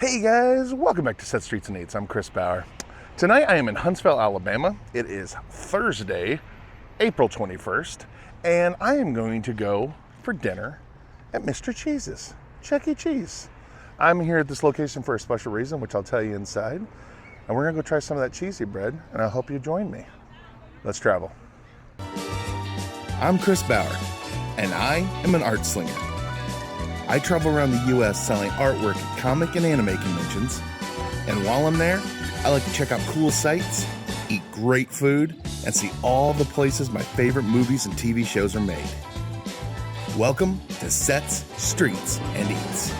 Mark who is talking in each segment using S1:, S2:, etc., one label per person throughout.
S1: Hey guys, welcome back to Set Streets and Eats. I'm Chris Bauer. Tonight I am in Huntsville, Alabama. It is Thursday, April 21st, and I am going to go for dinner at Mr. Cheese's, Chuck E. Cheese. I'm here at this location for a special reason, which I'll tell you inside, and we're gonna go try some of that cheesy bread, and I hope you join me. Let's travel. I'm Chris Bauer, and I am an art slinger. I travel around the U.S. selling artwork at comic and anime conventions, and while I'm there, I like to check out cool sights, eat great food, and see all the places my favorite movies and TV shows are made. Welcome to Sets, Streets, and Eats.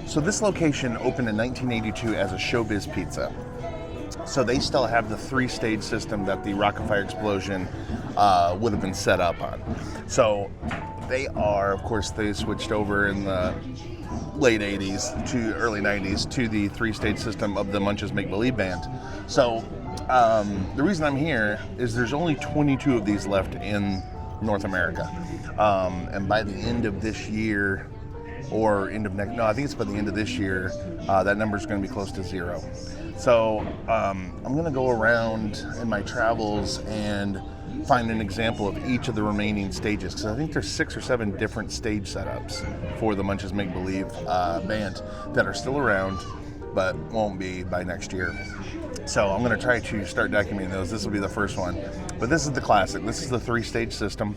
S1: So this location opened in 1982 as a ShowBiz pizza. So they still have the three-stage system that the rock-afire explosion would have been set up on. So they are, of course, they switched over in the late 80s to early 90s to the three-stage system of the Munch's Make Believe Band. So the reason I'm here is there's only 22 of these left in North America. And by the end of this year, or end of next, no, I think it's by the end of this year, that number is going to be close to zero. So I'm going to go around in my travels and find an example of each of the remaining stages, because I think there's 6 or 7 different stage setups for the Munch's Make Believe band that are still around, but won't be by next year. So I'm going to try to start documenting those. This will be the first one. But this is the classic. This is the three-stage system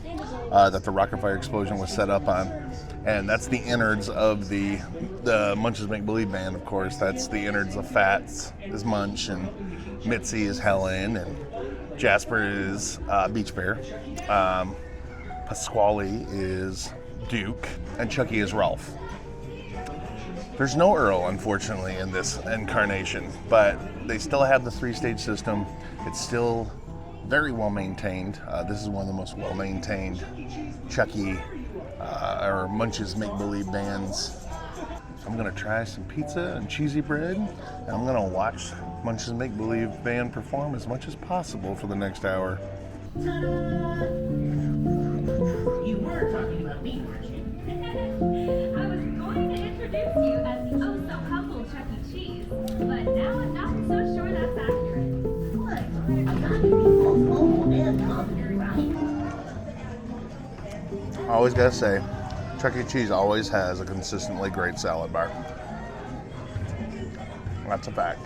S1: that the rock-afire explosion was set up on. And that's the innards of the Munch's Make Believe band, of course. That's the innards of Fats is Munch, and Mitzi is Helen, and Jasper is Beach Bear. Pasquale is Duke, and Chucky is Ralph. There's no Earl, unfortunately, in this incarnation, but they still have the three-stage system. It's still very well maintained. This is one of the most well maintained Chucky or Munch's Make Believe bands. I'm gonna try some pizza and cheesy bread, and I'm gonna watch Munch's Make Believe band perform as much as possible for the next hour.
S2: You were talking about me, weren't you? I was going to introduce you as the oh-so-humble Chuck E. Cheese, but now I'm not so sure that's accurate. What? I've got to be both humble and confident, right?
S1: I always gotta say, Chuck E. Cheese always has a consistently great salad bar. That's a fact.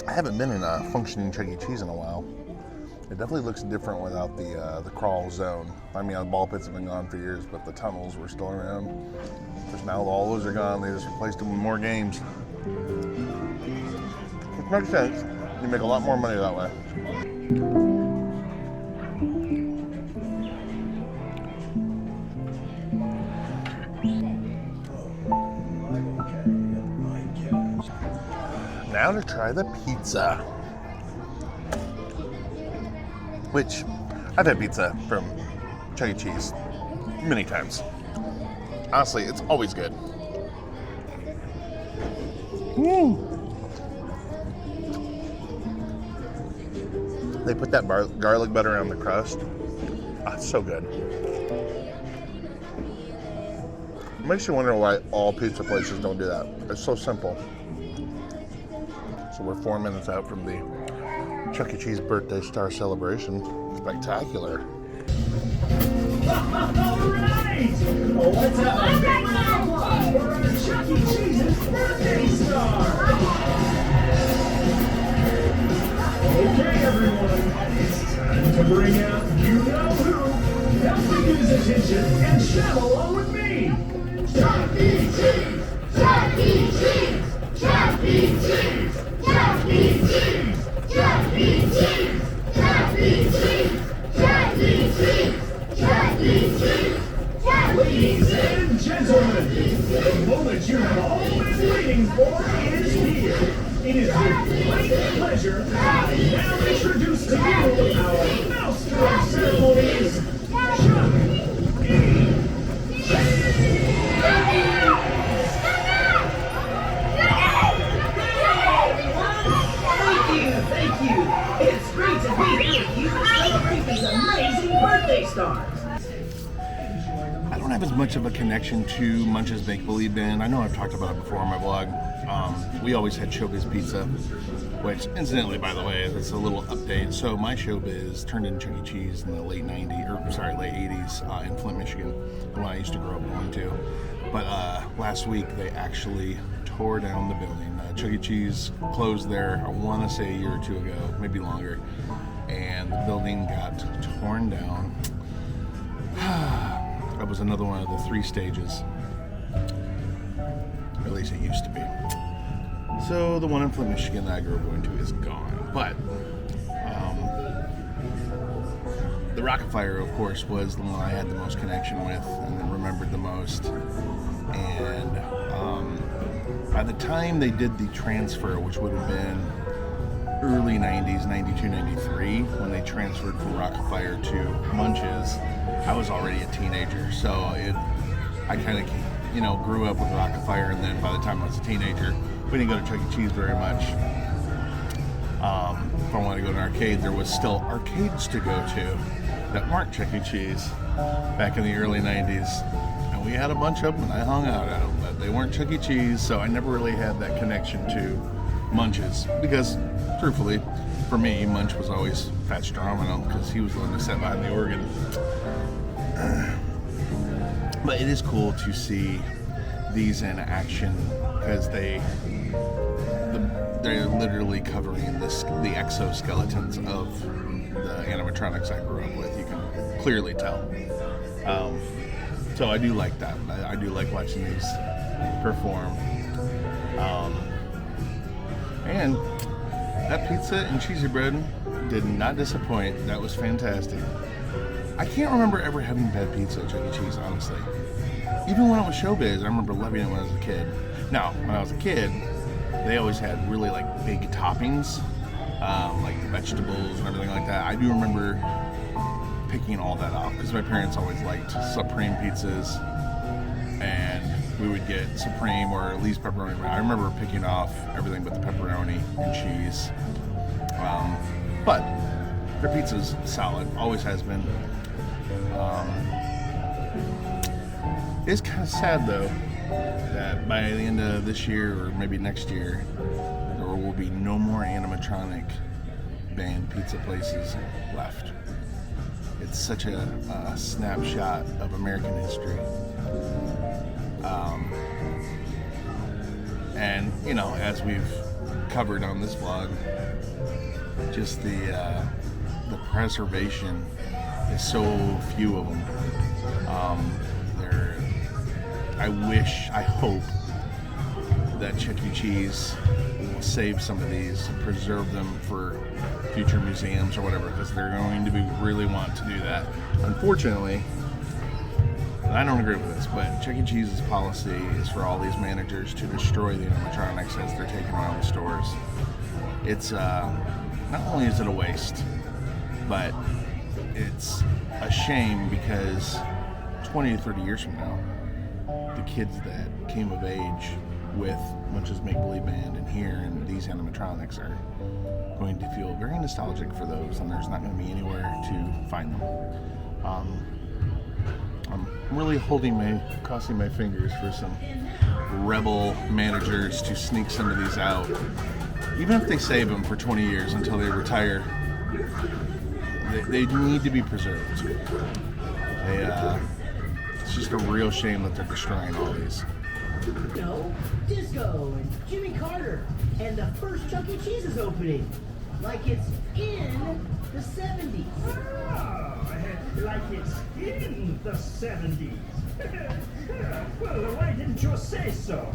S1: I haven't been in a functioning Chuck E. Cheese in a while. It definitely looks different without the crawl zone. I mean, the ball pits have been gone for years, but the tunnels were still around. Because now all those are gone, they just replaced them with more games. Which makes sense. You make a lot more money that way. Now to try the pizza. Which, I've had pizza from Chuck E. Cheese many times. Honestly, it's always good. They put that garlic butter on the crust. Ah, it's so good. It makes you wonder why all pizza places don't do that. It's so simple. So we're 4 minutes out from the Chuck E. Cheese birthday star celebration. Spectacular.
S3: Alright! Well, let's have a big round of applause for our Chuck E. Cheese's birthday star! to bring out you-know-who. Help me get his attention and shout along with me.
S4: Chuck E. Cheese! Chuck E. Cheese! Chuck E. Cheese! Chuck E. Cheese! Chuck E. Cheese! Chuck E. Cheese! Chuck E. Cheese! Chuck E. Cheese!
S3: Ladies and gentlemen, the moment you have all been waiting for is here. It is with great pleasure I now introduce to you our master of ceremonies, Chuck E.
S5: Thank you. It's great to be here with you to celebrate these amazing birthday stars.
S1: I don't have as much of a connection to Munch's Make Believe Band. I know I've talked about it before on my blog. We always had ShowBiz pizza, which, incidentally, by the way, it's a little update. So my ShowBiz turned into Chuck E. Cheese in the late 80s in Flint, Michigan, the one I used to grow up going to. But last week they actually tore down the building. Chuck E. Cheese closed there, I want to say a year or two ago, maybe longer, and the building got torn down. That was another one of the 3 stages. At least it used to be. So the one in Flint, Michigan that I grew up going to is gone. But the rock-afire, of course, was the one I had the most connection with and remembered the most. And by the time they did the transfer, which would have been early 90s, 92, 93, when they transferred from rock-afire to Munch's, I was already a teenager. So I kind of, grew up with rock-afire, and then by the time I was a teenager, we didn't go to Chuck E. Cheese very much. If I wanted to go to an arcade, there was still arcades to go to that weren't Chuck E. Cheese back in the early 90s. And we had a bunch of them, and I hung out at them, but they weren't Chuck E. Cheese, so I never really had that connection to Munch's. Because, truthfully, for me, Munch was always Fat Stromino, because he was the one who sat behind the organ. But it is cool to see these in action, because they're literally covering the exoskeletons of the animatronics I grew up with. You can clearly tell. So I do like that. I do like watching these perform. And that pizza and cheesy bread did not disappoint. That was fantastic. I can't remember ever having bad pizza at Chuck E. Cheese, honestly. Even when it was ShowBiz, I remember loving it when I was a kid. Now, when I was a kid, they always had really big toppings, like the vegetables and everything like that. I do remember picking all that off because my parents always liked Supreme pizzas, and we would get Supreme or at least pepperoni. I remember picking off everything but the pepperoni and cheese. But their pizza's solid, always has been. It's kind of sad though that by the end of this year or maybe next year there will be no more animatronic band pizza places left. It's such a snapshot of American history. And as we've covered on this vlog, just the preservation is so few of them. I hope that Chuck E. Cheese will save some of these and preserve them for future museums or whatever, because they're going to really want to do that. Unfortunately, I don't agree with this, but Chuck E. Cheese's policy is for all these managers to destroy the animatronics as they're taken around the stores. It's not only is it a waste, but it's a shame because 20 to 30 years from now, the kids that came of age with Munch's Make Believe Band and here and these animatronics are going to feel very nostalgic for those, and there's not going to be anywhere to find them. I'm really crossing my fingers for some rebel managers to sneak some of these out. Even if they save them for 20 years until they retire, they need to be preserved. It's just a real shame that they're destroying all these.
S5: Disco and Jimmy Carter and the first Chuck E. Cheese is opening. like it's in the 70s.
S3: Oh, like it's in the 70s. Well, why didn't you say so?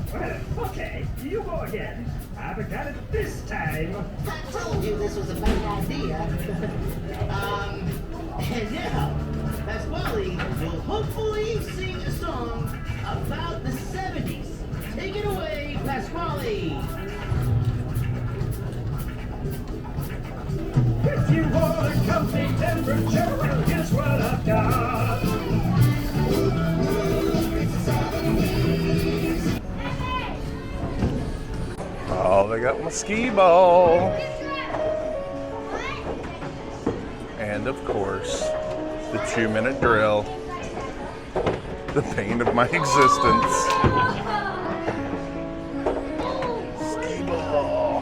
S3: Okay, you go again. I've got it this time.
S5: I told you this was a bad idea. And now, Pasquale will hopefully sing a song about the 70s. Take it away, Pasquale.
S3: If you want a comfy temperature, well, here's what I've got.
S1: Oh, they got my skee ball. And of course, the 2-minute drill. The pain of my existence. Skee ball.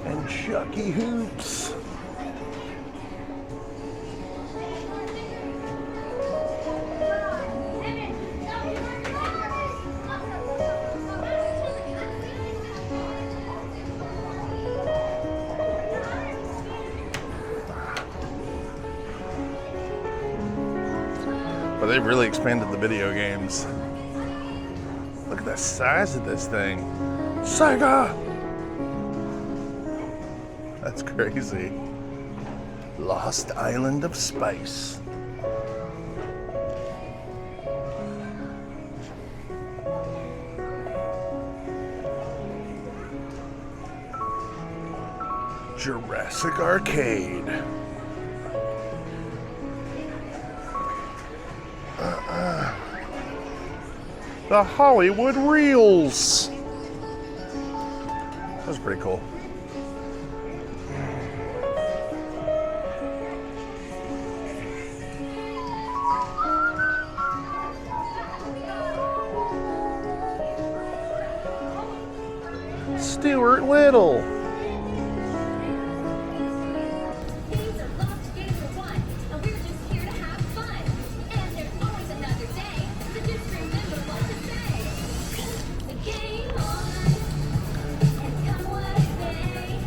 S1: And Chucky hoops. But they've really expanded the video games. Look at the size of this thing. Sega! That's crazy. Lost Island of Spice. Jurassic Arcade. The Hollywood Reels. That was pretty cool. Stuart Little.
S2: These are lost games for one, and we're just here to have fun. And there's always another day, so just remember what to say. The game on, and come what may.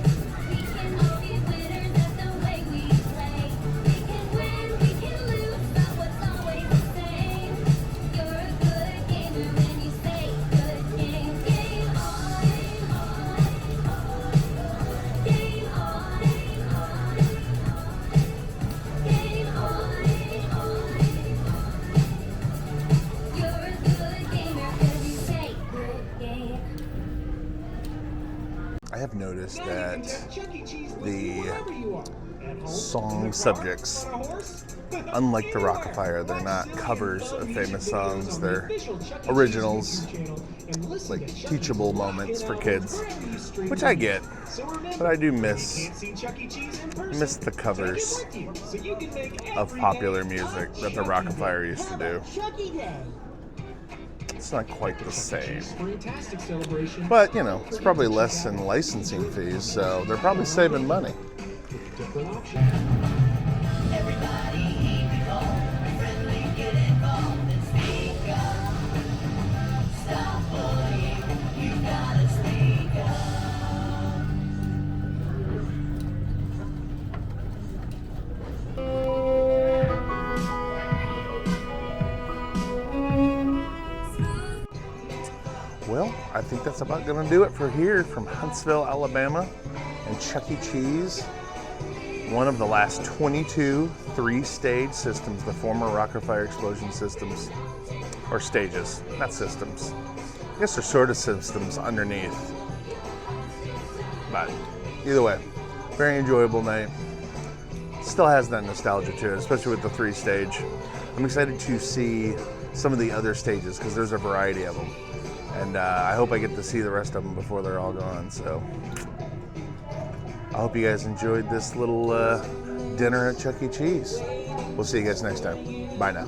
S2: We can all be winners, that's the way we play. We can win, we can lose, but what's always the same? You're a good gamer when you say good game. Game on, game on, game on. You're a good gamer 'cause you say good game.
S1: I have noticed that the song subjects, unlike the rock-afire, they're not covers of famous songs. They're originals, like teachable moments for kids, which I get, but I do miss the covers of popular music that the rock-afire used to do. It's not quite the same, but you know, it's probably less in licensing fees, so they're probably saving money. Well, I think that's about going to do it for here from Huntsville, Alabama, and Chuck E. Cheese. One of the last 22 3-stage systems, the former rock-afire explosion systems, or stages, not systems. I guess they're sort of systems underneath. But either way, very enjoyable night. Still has that nostalgia to it, especially with the 3-stage. I'm excited to see some of the other stages because there's a variety of them. And I hope I get to see the rest of them before they're all gone. So I hope you guys enjoyed this little dinner at Chuck E. Cheese. We'll see you guys next time. Bye now.